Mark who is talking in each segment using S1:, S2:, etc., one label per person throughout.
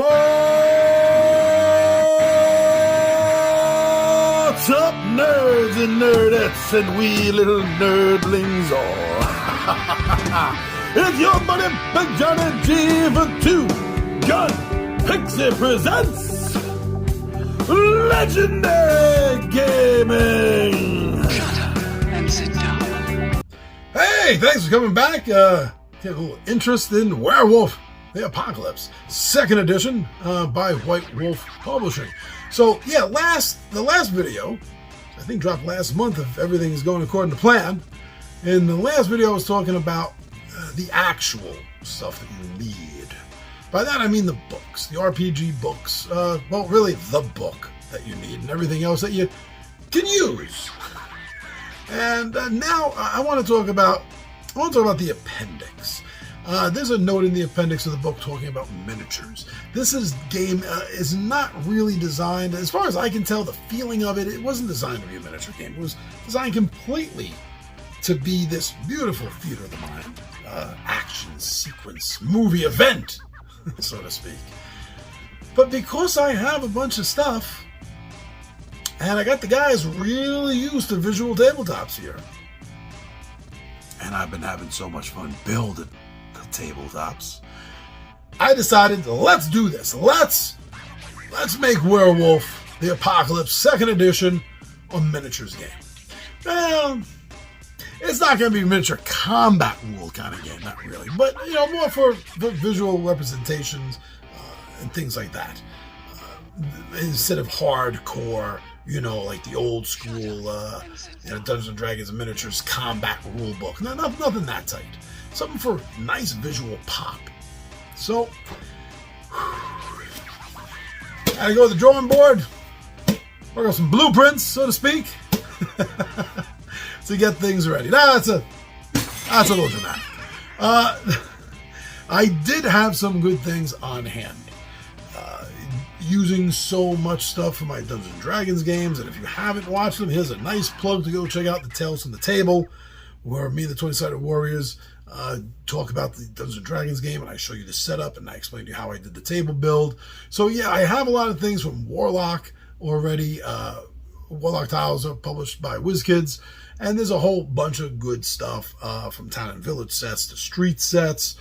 S1: What's up, nerds and nerdettes and wee little nerdlings all? It's your buddy Big Johnny G for Two Gun Pixie presents Legendary Gaming.
S2: Shut up and sit down.
S1: Hey, thanks for coming back. Get a little interest in Werewolf the Apocalypse, 2nd edition by White Wolf Publishing. So yeah, the last video, I think dropped last month if everything is going according to plan. In the last video I was talking about the actual stuff that you need. By that I mean the books, the RPG books, well really the book that you need and everything else that you can use. And now I want to talk about the appendix. There's a note in the appendix of the book talking about miniatures. This game is not really designed, as far as I can tell, the feeling of it, it wasn't designed to be a miniature game. It was designed completely to be this beautiful theater of the mind, action sequence, movie event, so to speak. But because I have a bunch of stuff, and I got the guys really used to visual tabletops here, and I've been having so much fun building tabletops, I decided, let's do this. Let's make Werewolf the Apocalypse 2nd edition a miniatures game. Well, it's not going to be a miniature combat rule kind of game, not really, but you know, more for visual representations and things like that. Instead of hardcore, you know, like the old school Dungeons and Dragons miniatures combat rule book. No, nothing that tight. Something for nice visual pop. So, gotta go to the drawing board, work on some blueprints, so to speak, to get things ready. Now, that's a little dramatic. I did have some good things on hand. Using so much stuff from my Dungeons and Dragons games, and if you haven't watched them, here's a nice plug to go check out the Tales from the Table, where me and the 20-sided warriors talk about the Dungeons and Dragons game, and I show you the setup, and I explain to you how I did the table build. So yeah, I have a lot of things from Warlock already. Warlock tiles are published by WizKids, and there's a whole bunch of good stuff from town and village sets to street sets,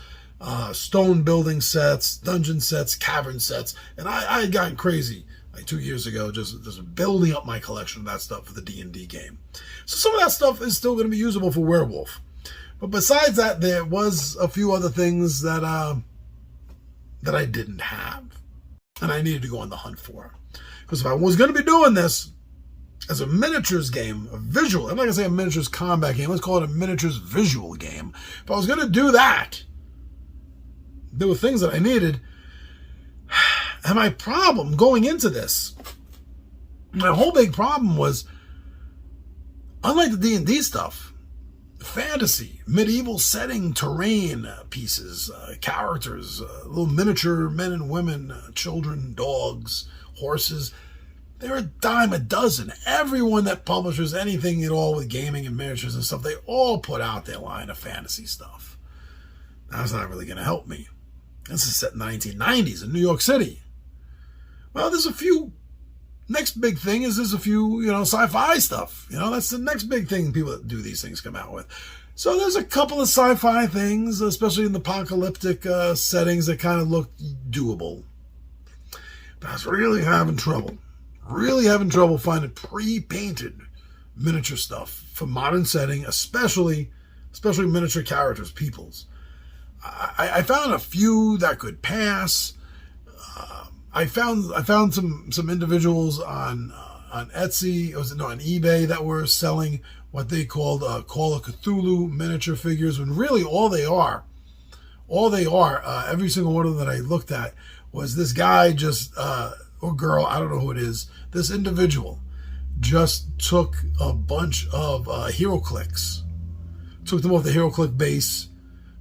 S1: stone building sets, dungeon sets, cavern sets, and I had gotten crazy like 2 years ago just building up my collection of that stuff for the D&D game. So some of that stuff is still going to be usable for Werewolf. But besides that, there was a few other things that I didn't have, and I needed to go on the hunt for. Because if I was going to be doing this as a miniatures game, a visual, I'm not going to say a miniatures combat game, let's call it a miniatures visual game. If I was going to do that, there were things that I needed. And my problem going into this, my whole big problem was, unlike the D&D stuff, fantasy, medieval setting, terrain pieces, characters, little miniature men and women, children, dogs, horses. They're a dime a dozen. Everyone that publishes anything at all with gaming and miniatures and stuff, they all put out their line of fantasy stuff. That's not really going to help me. This is set in the 1990s in New York City. Well, there's a few. Next big thing is there's a few, sci-fi stuff. That's the next big thing people that do these things come out with. So there's a couple of sci-fi things, especially in the apocalyptic settings, that kind of look doable. But I was really having trouble finding pre-painted miniature stuff for modern setting, especially miniature characters, peoples. I found a few that could pass. I found some individuals on Etsy, on eBay, that were selling what they called Call of Cthulhu miniature figures, when really all they are, every single one of them that I looked at was this guy or girl, I don't know who it is, this individual just took a bunch of HeroClix, took them off the HeroClix base,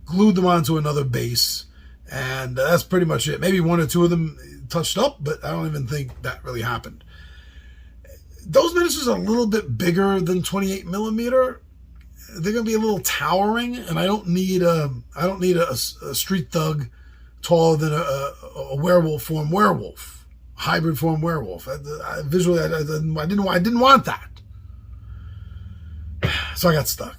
S1: glued them onto another base, and that's pretty much it. Maybe one or two of them touched up, but I don't even think that really happened. Those miniatures are a little bit bigger than 28 millimeter. They're going to be a little towering, and I don't need a street thug taller than a werewolf form werewolf, hybrid form werewolf. Visually, I didn't want that. So I got stuck.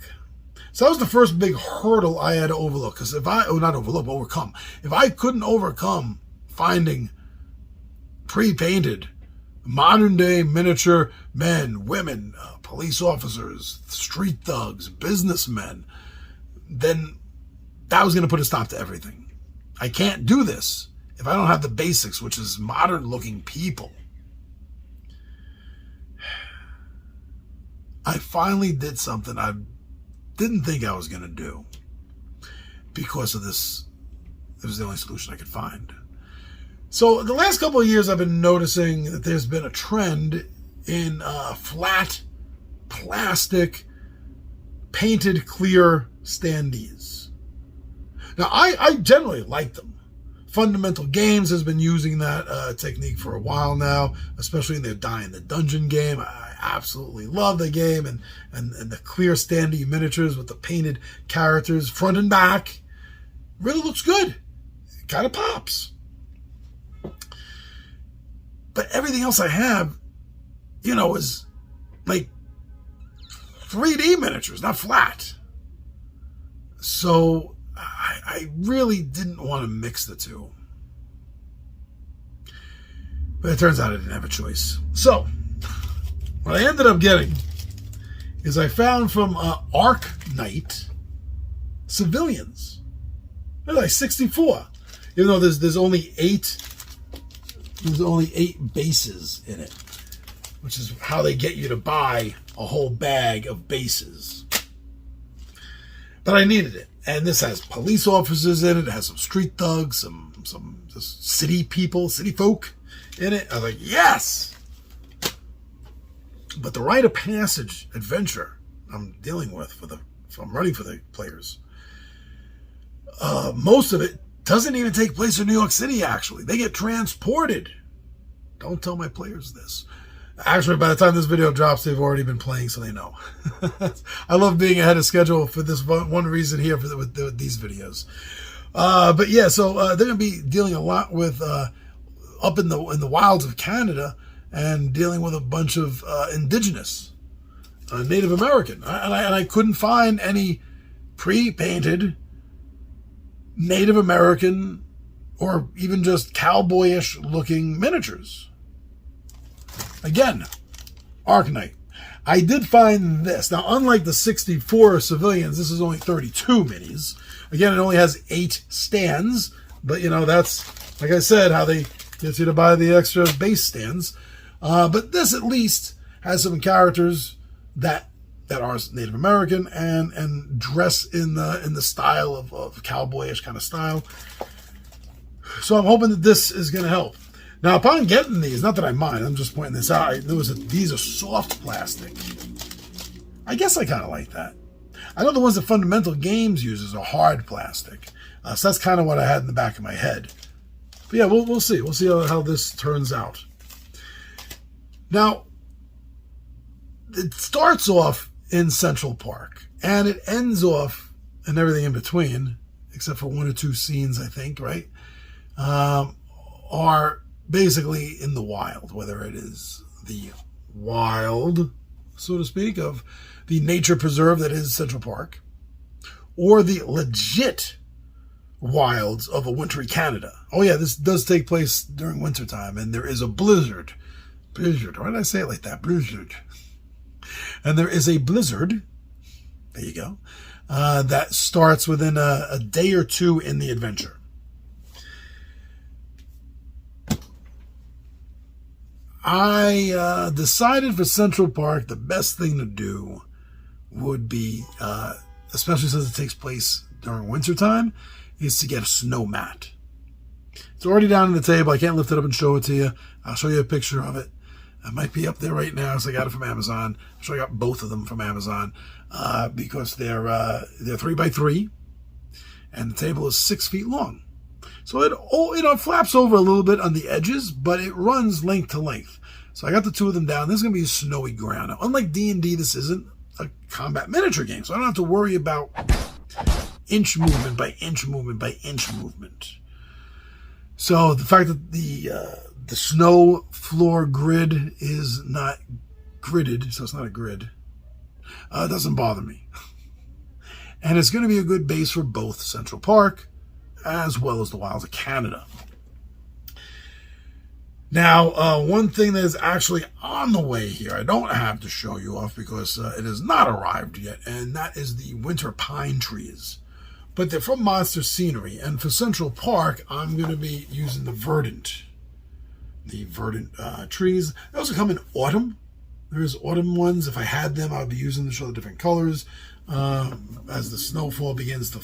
S1: So that was the first big hurdle I had to overlook. Because overcome. If I couldn't overcome finding pre-painted, modern day miniature men, women, police officers, street thugs, businessmen, then that was going to put a stop to everything. I can't do this if I don't have the basics, which is modern looking people. I finally did something I didn't think I was going to do because of this. It was the only solution I could find. So the last couple of years, I've been noticing that there's been a trend in flat, plastic, painted clear standees. Now, I generally like them. Fundamental Games has been using that technique for a while now, especially in their Die in the Dungeon game. I absolutely love the game, and the clear standee miniatures with the painted characters front and back. Really looks good. It kind of pops. But everything else I have, is like 3D miniatures, not flat. So I really didn't want to mix the two. But it turns out I didn't have a choice. So what I ended up getting is I found from Arc Knight civilians. They're like 64. Even though there's only 8 bases in it, which is how they get you to buy a whole bag of bases. But I needed it. And this has police officers in it. It has some street thugs, some just city people, city folk in it. I was like, yes! But the rite of passage adventure I'm dealing with, I'm running for the players, most of it doesn't even take place in New York City, actually. They get transported. Don't tell my players this. Actually, by the time this video drops, they've already been playing, so they know. I love being ahead of schedule for this one reason here with these videos. But yeah, so they're going to be dealing a lot with up in the wilds of Canada and dealing with a bunch of indigenous, Native American. And I couldn't find any pre-painted Native American or even just cowboyish looking miniatures. Again, Arc Knight. I did find this. Now, unlike the 64 civilians, this is only 32 minis. Again, it only has 8 stands. But, that's, like I said, how they get you to buy the extra base stands. But this, at least, has some characters that are Native American and dress in the style of cowboyish kind of style. So I'm hoping that this is going to help. Now, upon getting these, not that I mind, I'm just pointing this out, these are soft plastic. I guess I kind of like that. I know the ones that Fundamental Games uses are hard plastic. So that's kind of what I had in the back of my head. But yeah, we'll see. We'll see how this turns out. Now, it starts off in Central Park, and it ends off and everything in between, except for 1 or 2 scenes, I think, right? Are basically in the wild, whether it is the wild, so to speak, of the nature preserve that is Central Park, or the legit wilds of a wintry Canada. Oh yeah, this does take place during wintertime, and there is a blizzard. Blizzard, why did I say it like that? Blizzard. And there is a blizzard, there you go, that starts within a day or two in the adventure. I decided for Central Park the best thing to do would be, especially since it takes place during wintertime, is to get a snow mat. It's already down on the table. I can't lift it up and show it to you. I'll show you a picture of it. It might be up there right now, so I got it from Amazon. I'm sure I got both of them from Amazon because they're 3x3, and the table is 6 feet long. So it flaps over a little bit on the edges, but it runs length to length. So I got the 2 of them down. This is going to be a snowy ground. Now, unlike D&D, this isn't a combat miniature game, so I don't have to worry about inch movement by inch movement by inch movement. So the fact that the snow floor grid is not gridded, so it's not a grid, doesn't bother me. And it's going to be a good base for both Central Park as well as the Wilds of Canada. Now, one thing that is actually on the way here, I don't have to show you off because it has not arrived yet, and that is the winter pine trees. But they're from Monster Scenery, and for Central Park, I'm going to be using the verdant. The verdant trees. They also come in autumn. There's autumn ones. If I had them, I would be using them to show the different colors as the snowfall begins to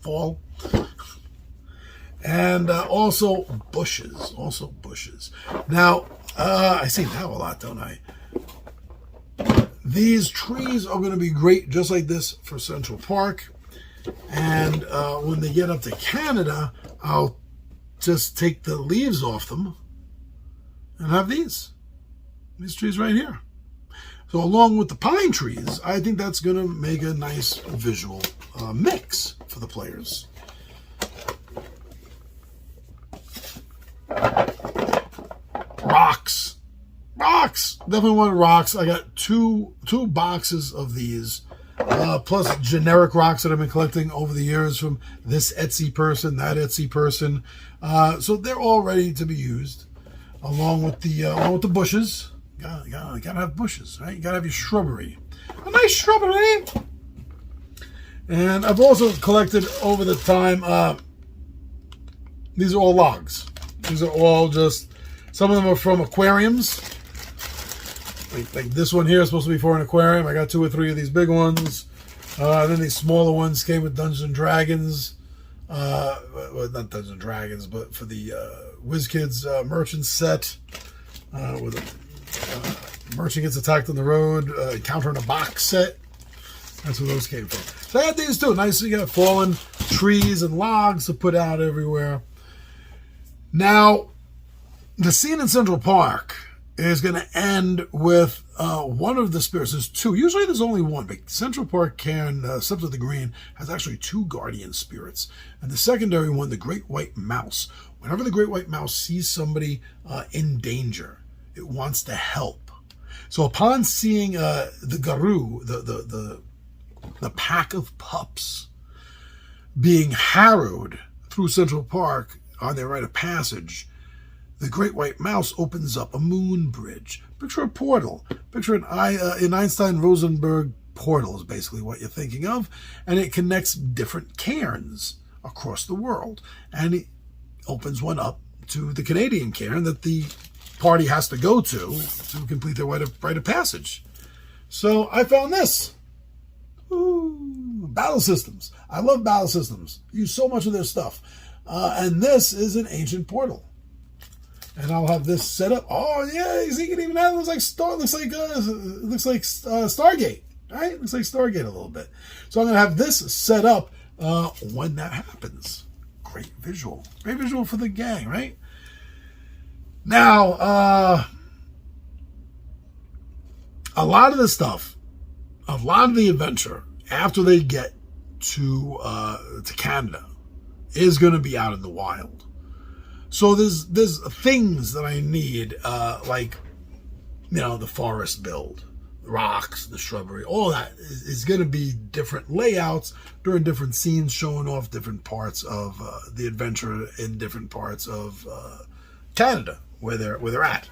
S1: fall. And also bushes. Now, I say now a lot, don't I? These trees are going to be great just like this for Central Park. And when they get up to Canada, I'll just take the leaves off them and have these trees right here. So along with the pine trees, I think that's going to make a nice visual mix for the players. Rocks. Definitely want rocks. I got two boxes of these. Plus generic rocks that I've been collecting over the years from this Etsy person, that Etsy person. So they're all ready to be used, along with the bushes. Gotta have bushes, right? You gotta have your shrubbery, a nice shrubbery. And I've also collected over the time. These are all logs. These are all just. Some of them are from aquariums. Like this one here is supposed to be for an aquarium. I got 2 or 3 of these big ones. Then these smaller ones came with Dungeons and Dragons. Well, not Dungeons and Dragons, but for the WizKids merchant set. With a merchant gets attacked on the road, encounter in a box set. That's where those came from. So I had these too. Nice, you got fallen trees and logs to put out everywhere. Now, the scene in Central Park is going to end with one of the spirits. There's 2. Usually there's only one, but Central Park Cairn, Steps of the Green, has actually 2 guardian spirits. And the secondary one, the Great White Mouse. Whenever the Great White Mouse sees somebody in danger, it wants to help. So upon seeing the Garou, the pack of pups, being harrowed through Central Park on their rite of passage, the Great White Mouse opens up a moon bridge. Picture a portal. Picture an Einstein-Rosenberg portal is basically what you're thinking of. And it connects different cairns across the world. And it opens one up to the Canadian cairn that the party has to go to complete their rite of passage. So I found this. Ooh, battle systems. I love battle systems. Use so much of their stuff. And this is an ancient portal. And I'll have this set up. Oh yeah, you can even have it looks like Stargate, right? Looks like Stargate a little bit. So I'm gonna have this set up when that happens. Great visual for the gang, right? Now, a lot of the stuff, a lot of the adventure after they get to Canada is going to be out in the wild. So there's things that I need, like, the forest build, the rocks, the shrubbery, all that is going to be different layouts during different scenes, showing off different parts of the adventure in different parts of Canada where they're at.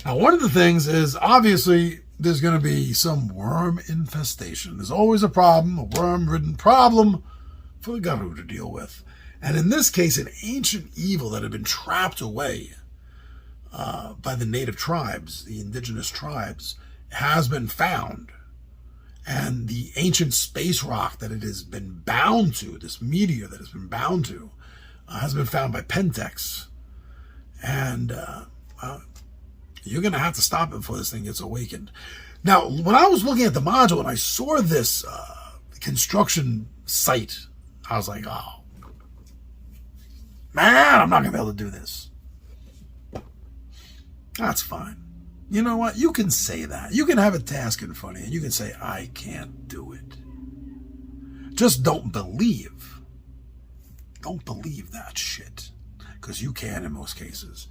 S1: Now, one of the things is obviously there's going to be some worm infestation. There's always a problem, a worm-ridden problem for the Garou to deal with. And in this case, an ancient evil that had been trapped away by the native tribes, the indigenous tribes, has been found. And the ancient space rock that it has been bound to, this meteor that has been bound to, has been found by Pentex. And you're going to have to stop it before this thing gets awakened. Now, when I was looking at the module and I saw this construction site, I was like, oh, man, I'm not going to be able to do this. That's fine. You know what? You can say that. You can have a task in front of you and you can say, I can't do it. Just don't believe. Don't believe that shit, because you can in most cases.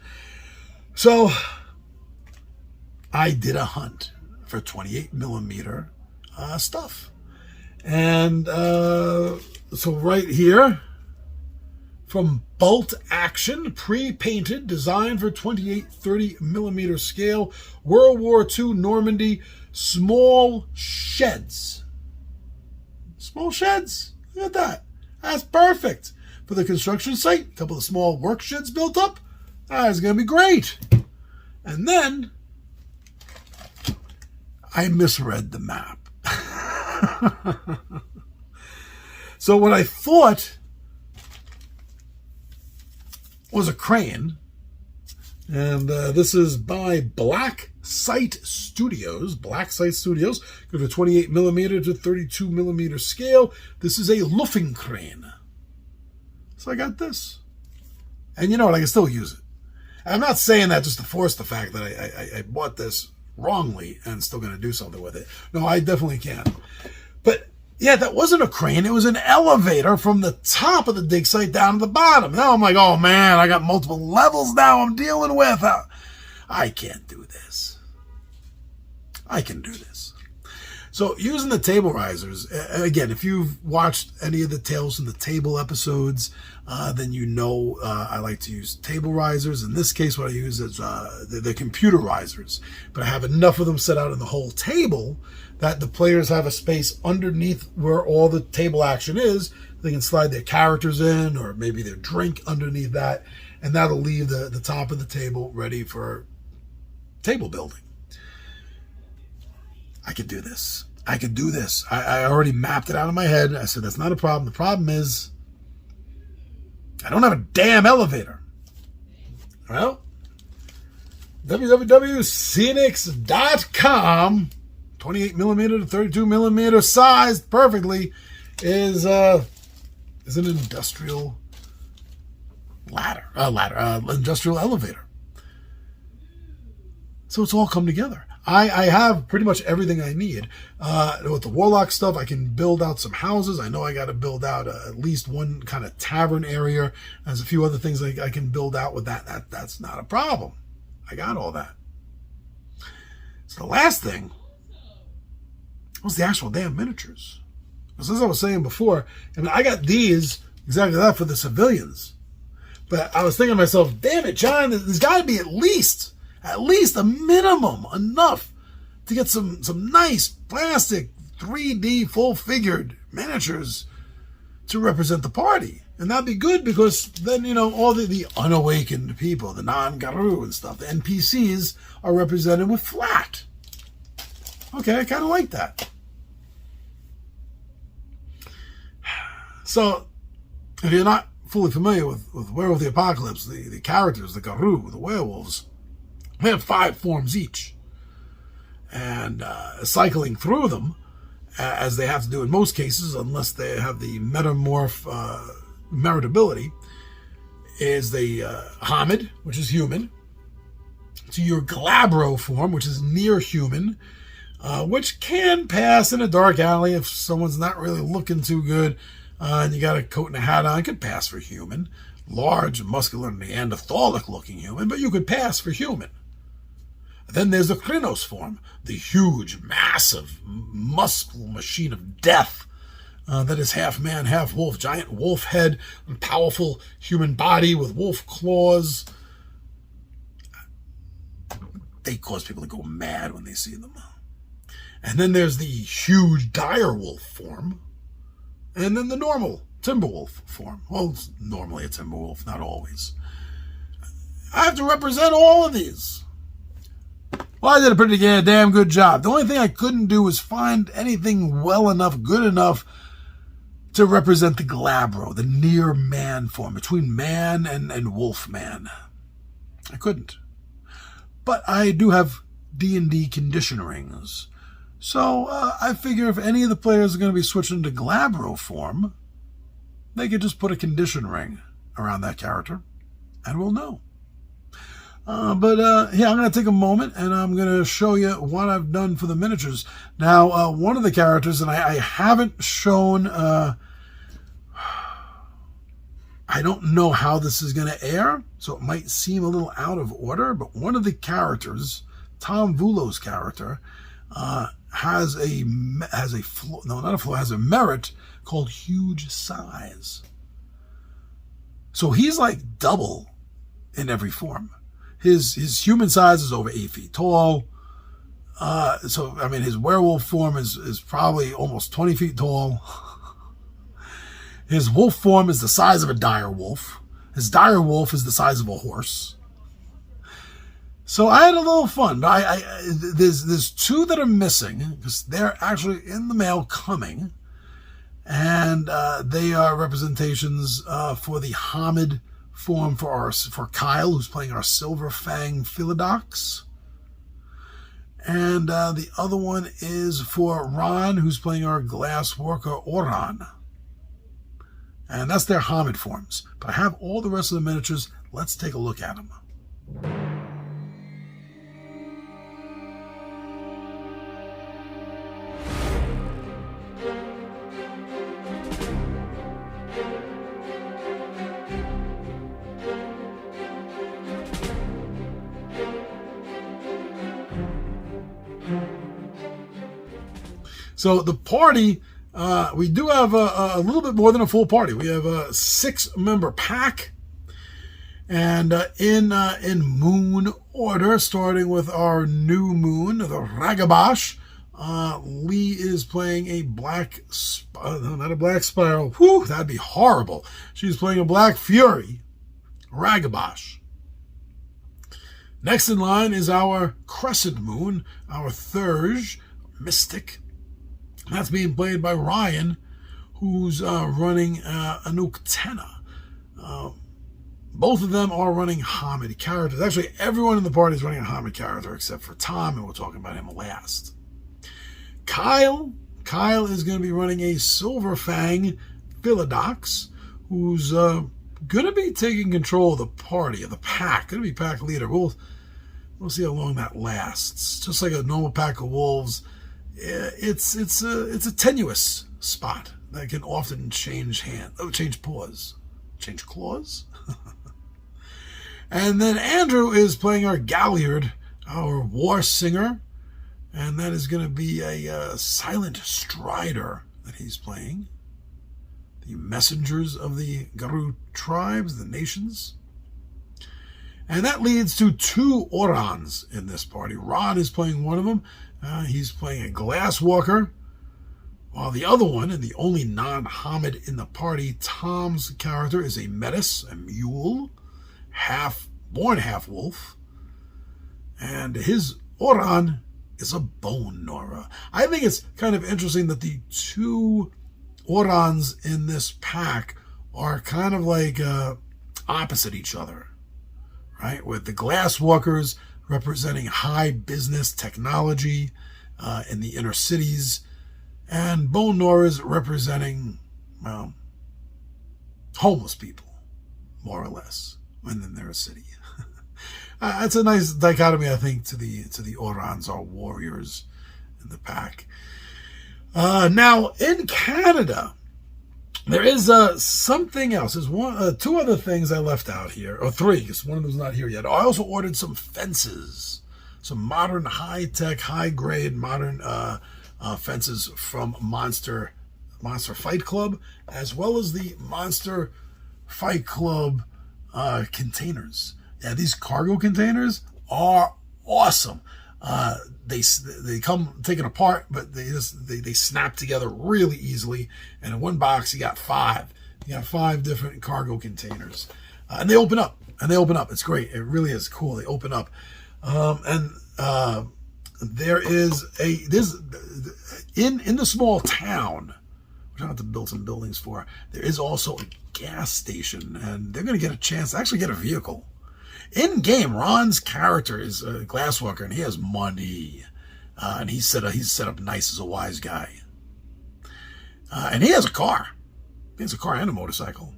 S1: So I did a hunt for 28 millimeter stuff. And so right here, from Bolt Action, pre-painted, designed for 28-30 millimeter scale, World War II Normandy, small sheds. Small sheds. Look at that. That's perfect for the construction site. A couple of small work sheds built up. That's going to be great. And then I misread the map. So what I thought was a crane, and this is by Black Site Studios. Black Site Studios, go to 28 millimeter to 32 millimeter scale. This is a loofing crane. So I got this. And you know what? I can still use it. I'm not saying that just to force the fact that I bought this wrongly and still going to do something with it. No, I definitely can. But yeah, that wasn't a crane. It was an elevator from the top of the dig site down to the bottom. Now I'm like, oh man, I got multiple levels now I'm dealing with. I can't do this. I can do this. So using the table risers, again, if you've watched any of the Tales from the Table episodes, then you know I like to use table risers. In this case, what I use is the computer risers. But I have enough of them set out in the whole table that the players have a space underneath where all the table action is. They can slide their characters in, or maybe their drink underneath that, and that'll leave the top of the table ready for table building. I could do this. I could do this. I already mapped it out in my head. I said, that's not a problem. The problem is I don't have a damn elevator. Well, www.scenics.com, 28 millimeter to 32 millimeter sized perfectly, is an industrial industrial elevator. So it's all come together. I have pretty much everything I need. With the Warlock stuff, I can build out some houses. I know I got to build out at least one kind of tavern area. There's a few other things I can build out with that. That's not a problem. I got all that. So the last thing was the actual damn miniatures. As I was saying before, I mean, I got these, exactly that, for the civilians. But I was thinking to myself, damn it, John, there's got to be at least a minimum enough to get some nice plastic 3D full-figured miniatures to represent the party. And that'd be good, because then, you know, all the unawakened people, the non-Garou and stuff, the NPCs are represented with flat. Okay, I kind of like that. So, if you're not fully familiar with Werewolf the Apocalypse, the characters, the Garou, the werewolves, they have 5 forms each. And cycling through them, as they have to do in most cases, unless they have the metamorph meritability, is the Homid, which is human, to your Glabro form, which is near human, which can pass in a dark alley if someone's not really looking too good, and you got a coat and a hat on, could pass for human. Large, muscular, Neanderthalic-looking human, but you could pass for human. Then there's the Krynos form, the huge, massive, muscle machine of death that is half man, half wolf, giant wolf head, and powerful human body with wolf claws. They cause people to go mad when they see them. And then there's the huge dire wolf form, and then the normal Timberwolf form. Well, it's normally a Timberwolf, not always. I have to represent all of these. Well, I did a pretty damn good job. The only thing I couldn't do was find anything well enough, good enough to represent the Glabro, the near man form, between man and wolf man. I couldn't. But I do have D&D condition rings. So I figure if any of the players are going to be switching to Glabro form, they could just put a condition ring around that character, and we'll know. But I'm going to take a moment, and I'm going to show you what I've done for the miniatures. Now, one of the characters, and I haven't shown I don't know how this is going to air, so it might seem a little out of order, but one of the characters, Tom Vulo's character, has a merit called huge size. So he's like double in every form. His human size is over 8 feet tall. His werewolf form is probably almost 20 feet tall. His wolf form is the size of a dire wolf. His dire wolf is the size of a horse. So I had a little fun. There's 2 that are missing because they're actually in the mail coming, and they are representations for the Hamid form for Kyle, who's playing our Silver Fang Philodox. And the other one is for Ron, who's playing our Glass Worker Oran. And that's their Hamid forms. But I have all the rest of the miniatures. Let's take a look at them. So the party, we do have a little bit more than a full party. We have a 6-member pack, and in moon order, starting with our new moon, the Ragabash. Lee is playing a not a black spiral. Whew, that'd be horrible. She's playing a Black Fury, Ragabash. Next in line is our Crescent Moon, our Thurge, Mystic. That's being played by Ryan, who's running Anuk Tenna. Both of them are running Hamid characters. Actually, everyone in the party is running a Hamid character except for Tom, and we'll talk about him last. Kyle is going to be running a Silver Fang Philodox, who's going to be taking control of the party, of the pack. Going to be pack leader. We'll see how long that lasts. Just like a normal pack of wolves, it's a tenuous spot that can often change claws. And then Andrew is playing our Galliard, our War Singer, and that is going to be a Silent Strider that he's playing. The messengers of the Garu tribes, the nations. And that leads to 2 Orans in this party. Rod is playing one of them. He's playing a Glasswalker, while the other one, and the only non-Hamid in the party, Tom's character, is a Metis, a mule, born half wolf, and his Oran is a Bone Nora. I think it's kind of interesting that the 2 Orans in this pack are kind of like opposite each other, right? With the Glasswalkers representing high business technology in the inner cities, and Bone Noras representing, well, homeless people, more or less, when in their city. It's a nice dichotomy, I think, to the Orans, our warriors in the pack. Now, in Canada, there is something else. There's 2 other things I left out here, or 3, because one of them's not here yet. I also ordered some fences, some modern, high-tech, high-grade, modern fences from Monster Fight Club, as well as the Monster Fight Club containers. Yeah, these cargo containers are awesome. They come taken apart, but they snap together really easily. And in one box, you got 5. You got 5 different cargo containers, and they open up. It's great. It really is cool. They open up, there is in the small town, which I have to build some buildings for. There is also a gas station, and they're going to get a chance to actually get a vehicle. In game, Ron's character is a Glasswalker, and he has money, and he's set up nice as a wise guy, and he has a car. He has a car and a motorcycle.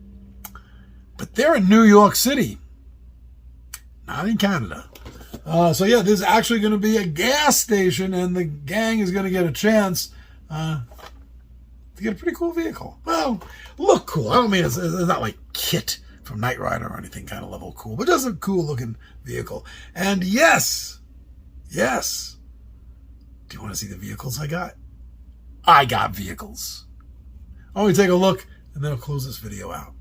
S1: But they're in New York City, not in Canada. So yeah, there's actually going to be a gas station, and the gang is going to get a chance to to get a pretty cool vehicle. Well, look cool. I don't mean it's not like Kit from Knight Rider or anything kind of level cool, but just a cool looking vehicle. And yes, do you want to see the vehicles I got? I got vehicles. Why don't we take a look, and then I'll close this video out.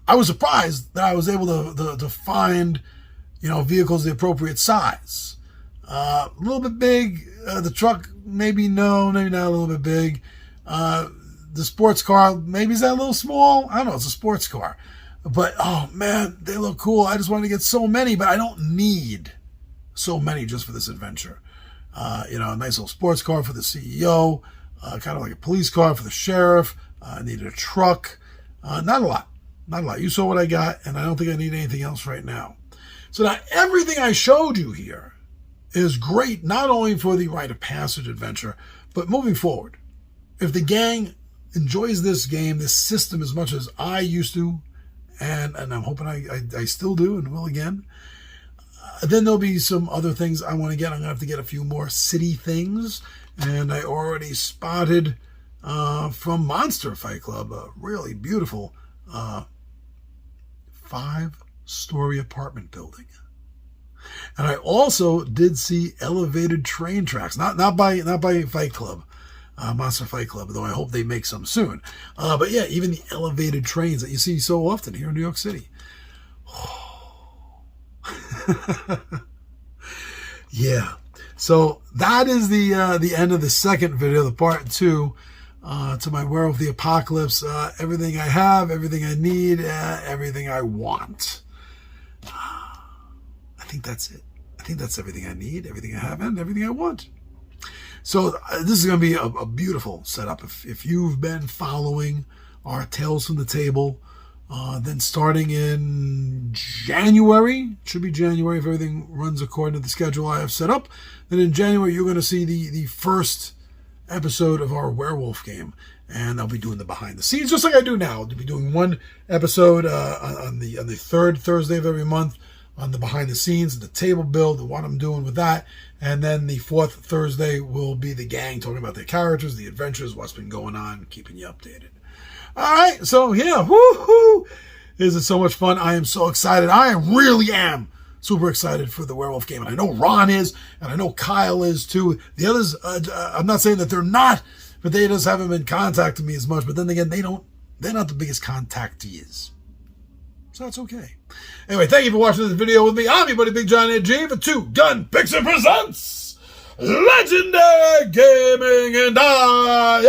S1: I was surprised that I was able to find, vehicles the appropriate size. A little bit big. The truck, maybe not a little bit big. The sports car, maybe is that a little small? I don't know. It's a sports car. But, oh, man, they look cool. I just wanted to get so many, but I don't need so many just for this adventure. A nice little sports car for the CEO, kind of like a police car for the sheriff. I needed a truck. Not a lot. You saw what I got, and I don't think I need anything else right now. So now everything I showed you here is great, not only for the Rite of Passage adventure, but moving forward. If the gang enjoys this game, this system as much as I used to, and I'm hoping I still do and will again, then there'll be some other things I want to get. I'm going to have to get a few more city things, and I already spotted from Monster Fight Club a really beautiful 5-story apartment building. And I also did see elevated train tracks, not by Fight Club, Monster Fight Club, though I hope they make some soon. But yeah, even the elevated trains that you see so often here in New York City. Yeah. So that is the end of the second video, the part 2. To my Werewolf the Apocalypse, everything I have, everything I need, everything I want. I think that's it. I think that's everything I need, everything I have, and everything I want. So this is going to be a beautiful setup. If you've been following our Tales from the Table, then starting in January, should be January if everything runs according to the schedule I have set up, then in January you're going to see the first episode of our Werewolf game, and I'll be doing the behind the scenes just like I do now. I'll be doing one episode on the third Thursday of every month on the behind the scenes, the table build, and what I'm doing with that, and then the fourth Thursday will be the gang talking about their characters, the adventures, what's been going on, keeping you updated. All right, so yeah, woohoo! This is so much fun. I am so excited. I really am super excited for the Werewolf game. And I know Ron is, and I know Kyle is too. The others, I'm not saying that they're not, but they just haven't been contacting me as much. But then again, they're not the biggest contactees. So that's okay. Anyway, thank you for watching this video with me. I'm your buddy Big John G for Two Gun Picture Presents Legendary Gaming, and I